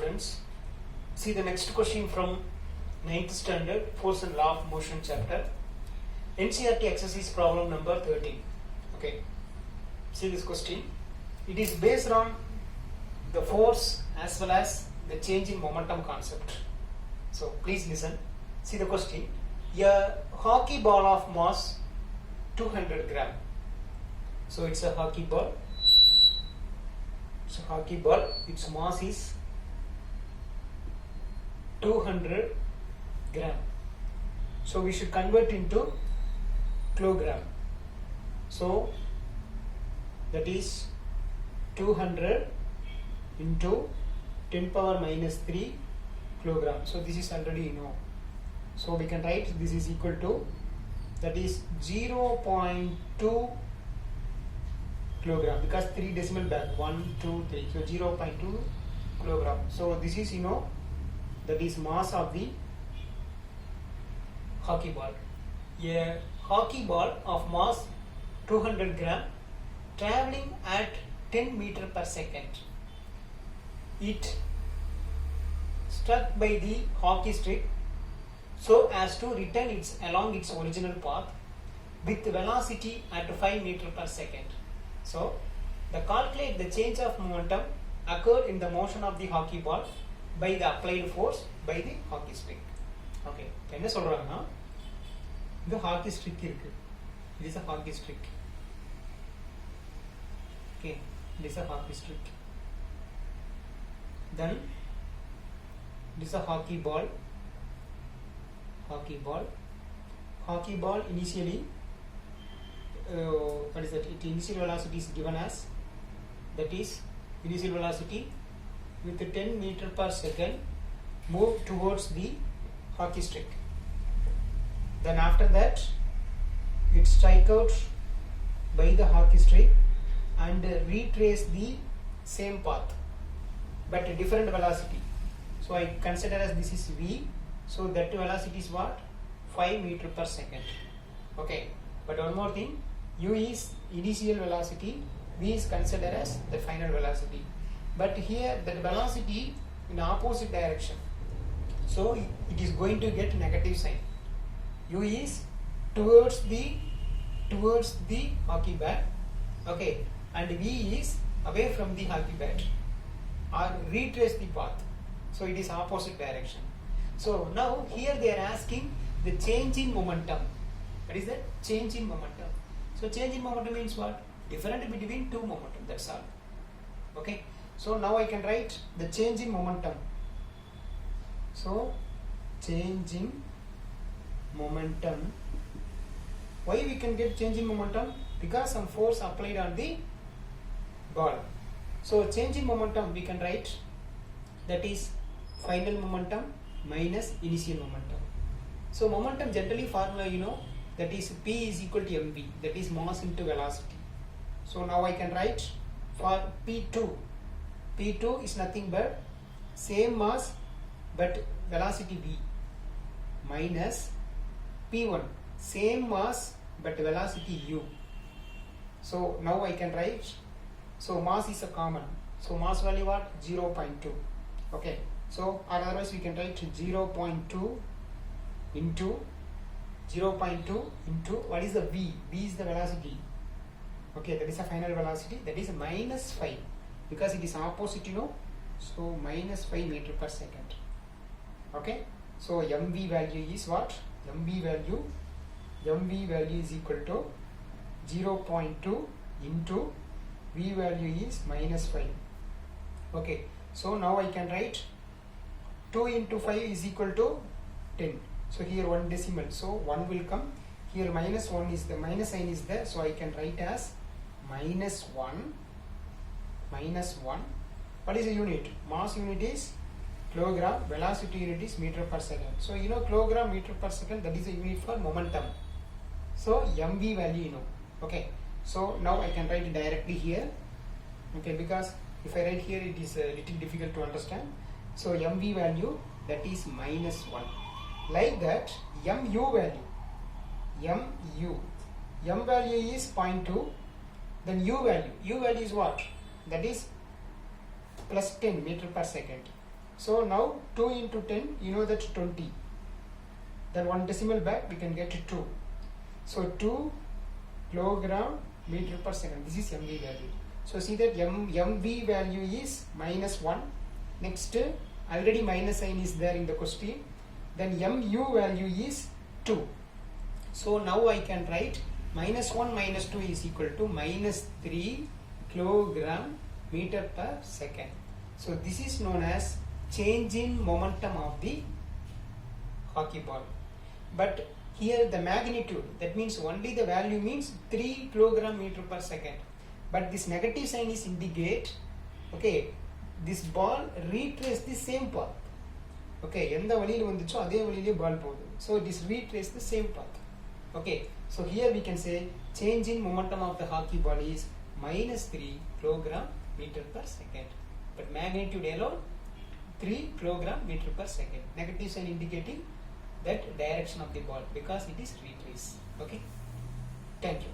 students. See the next question from 9th standard Force and Law of Motion chapter. NCERT exercise problem number 13. Okay. See this question. It is based on the force as well as the change in momentum concept. So please listen. See the question. A hockey ball of mass 200 gram. So it's a hockey ball. So hockey ball, its mass is 200 gram. So we should convert into kilogram. So that is 200 into 10 power minus 3 kilogram. So this is already you know. So we can write this is equal to, that is 0.2 kilogram, because 3 decimal back 1 2 3, so 0.2 kilogram. So this is you know, that is mass of the hockey ball. A hockey ball of mass 200 gram traveling at 10 meter per second. It struck by the hockey stick so as to return along its original path with velocity at 5 meter per second. So, calculate the change of momentum occurred in the motion of the hockey ball by the applied force by the hockey stick. Okay, என்ன சொல்றாங்கன்னா இந்த hockey stick இருக்கு. It is a hockey stick. Okay, it is a hockey stick. Then it is a hockey ball. Hockey ball initially, what is that? Its initial velocity is given as, that is initial velocity with 10 meter per second move towards the hockey stick. Then after that it strike out by the hockey stick and retrace the same path but a different velocity. So I consider as this is V. So that velocity is what? 5 meter per second. Okay. But one more thing, U is initial velocity, V is considered as the final velocity. But here that velocity in opposite direction. So it is going to get negative sign. U is towards the hockey bat. Okay. And V is away from the hockey bat or retrace the path. So it is opposite direction. So now here they are asking the change in momentum. What is that? Change in momentum. So change in momentum means what? Difference between two momentum. That's all. Okay. So now I can write the change in momentum. So change in momentum. Why we can get change in momentum? Because some force applied on the ball. So change in momentum we can write, that is final momentum minus initial momentum. So momentum generally formula you know, that is P is equal to mv, that is mass into velocity. So now I can write for P2 is nothing but same mass but velocity v, minus P1 same mass but velocity u. So now I can write, so mass is a common, so mass value what? 0.2. Okay. So otherwise we can write 0.2 into 0.2 into what is the V? V is the velocity. Okay, that is a final velocity, that is minus 5 because it is opposite you know. So minus 5 meter per second. Okay. So mv value is what? mv value is equal to 0.2 into V value is minus 5. Okay. So now I can write 2 into 5 is equal to 10. So here one decimal, so 1 will come. Here minus 1 is the minus sign is there, so I can write as minus 1. What is the unit? Mass unit is kilogram, velocity unit is meter per second. So you know kilogram meter per second, that is a unit for momentum. So mv value you know. Okay. So now I can write it directly here. Okay, because if I write here it is a little difficult to understand. So mv value, that is minus 1. Like that, mu value is 0.2. Then u value is what? That is plus 10 meter per second. So now 2 into 10, you know that 20. Then one decimal back, we can get 2. So 2 kilogram meter per second. This is MV value. So see that MV value is -1. Next, already minus sign is there in the question. Then MU value is 2. So now I can write -1 minus 2 is equal to -3 kilogram meter per second. So this is known as change in momentum of the hockey ball. But here the magnitude, that means only the value means 3 kilogram meter per second. But this negative sign is indicate, okay, this ball retrace the same path. Okay, எந்த வழியில வந்துச்சோ அதே வழியிலே ball போகுது. So it is retrace the same path. Okay, so here we can say change in momentum of the hockey ball is -3 kilogram meter per second. But magnitude alone 3 kilogram meter per second. Negative sign indicating that direction of the ball because it is retrace. Okay, thank you.